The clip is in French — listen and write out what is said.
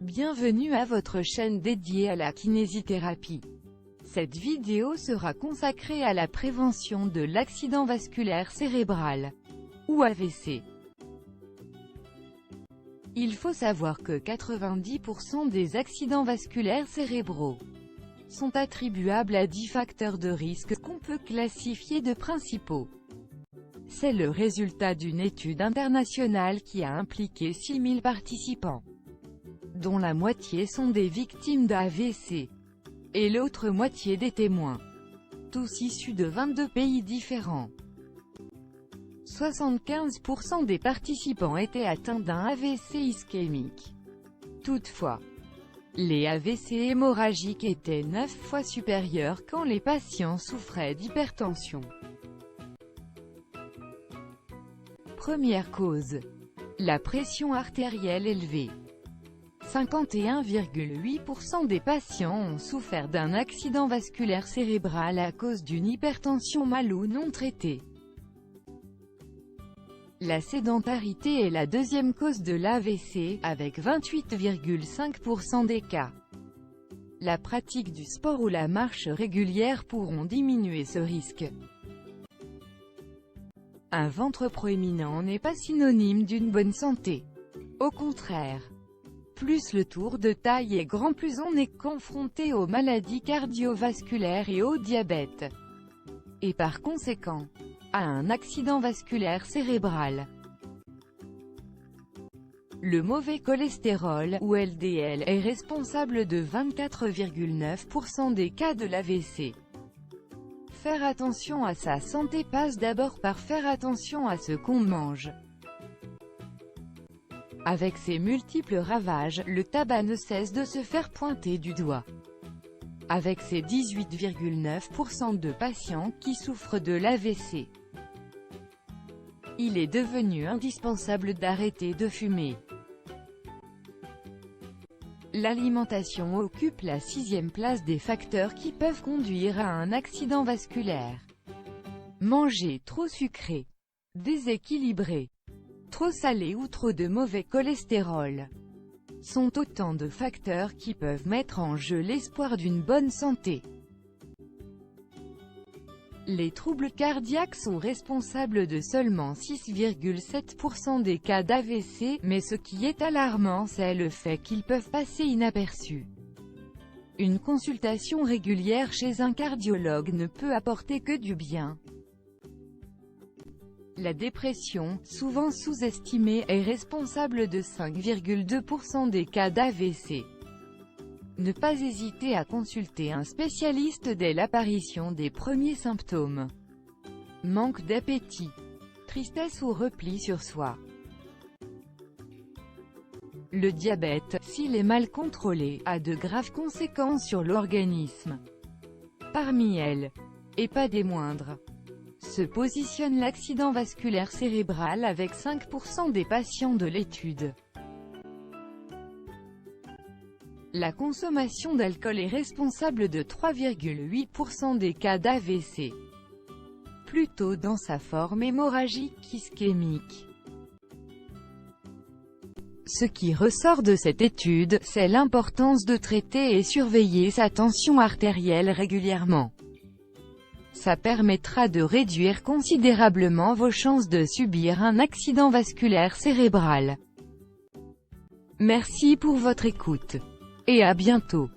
Bienvenue à votre chaîne dédiée à la kinésithérapie. Cette vidéo sera consacrée à la prévention de l'accident vasculaire cérébral, ou AVC. Il faut savoir que 90% des accidents vasculaires cérébraux sont attribuables à 10 facteurs de risque qu'on peut classifier de principaux. C'est le résultat d'une étude internationale qui a impliqué 6000 participants, dont la moitié sont des victimes d'AVC, et l'autre moitié des témoins, tous issus de 22 pays différents. 75% des participants étaient atteints d'un AVC ischémique. Toutefois, les AVC hémorragiques étaient 9 fois supérieurs quand les patients souffraient d'hypertension. Première cause: la pression artérielle élevée. 51,8% des patients ont souffert d'un accident vasculaire cérébral à cause d'une hypertension mal ou non traitée. La sédentarité est la deuxième cause de l'AVC, avec 28,5% des cas. La pratique du sport ou la marche régulière pourront diminuer ce risque. Un ventre proéminent n'est pas synonyme d'une bonne santé. Au contraire, plus le tour de taille est grand, plus on est confronté aux maladies cardiovasculaires et au diabète, et par conséquent, à un accident vasculaire cérébral. Le mauvais cholestérol, ou LDL, est responsable de 24,9% des cas de l'AVC. Faire attention à sa santé passe d'abord par faire attention à ce qu'on mange. Avec ses multiples ravages, le tabac ne cesse de se faire pointer du doigt. Avec ses 18,9% de patients qui souffrent de l'AVC, il est devenu indispensable d'arrêter de fumer. L'alimentation occupe la 6e place des facteurs qui peuvent conduire à un accident vasculaire. Manger trop sucré, déséquilibré, trop salé ou trop de mauvais cholestérol sont autant de facteurs qui peuvent mettre en jeu l'espoir d'une bonne santé. Les troubles cardiaques sont responsables de seulement 6,7% des cas d'AVC, mais ce qui est alarmant, c'est le fait qu'ils peuvent passer inaperçus. Une consultation régulière chez un cardiologue ne peut apporter que du bien. La dépression, souvent sous-estimée, est responsable de 5,2% des cas d'AVC. Ne pas hésiter à consulter un spécialiste dès l'apparition des premiers symptômes. Manque d'appétit, tristesse ou repli sur soi. Le diabète, s'il est mal contrôlé, a de graves conséquences sur l'organisme. Parmi elles, et pas des moindres, se positionne l'accident vasculaire cérébral avec 5% des patients de l'étude. La consommation d'alcool est responsable de 3,8% des cas d'AVC, plutôt dans sa forme hémorragique ischémique. Ce qui ressort de cette étude, c'est l'importance de traiter et surveiller sa tension artérielle régulièrement. Ça permettra de réduire considérablement vos chances de subir un accident vasculaire cérébral. Merci pour votre écoute. Et à bientôt.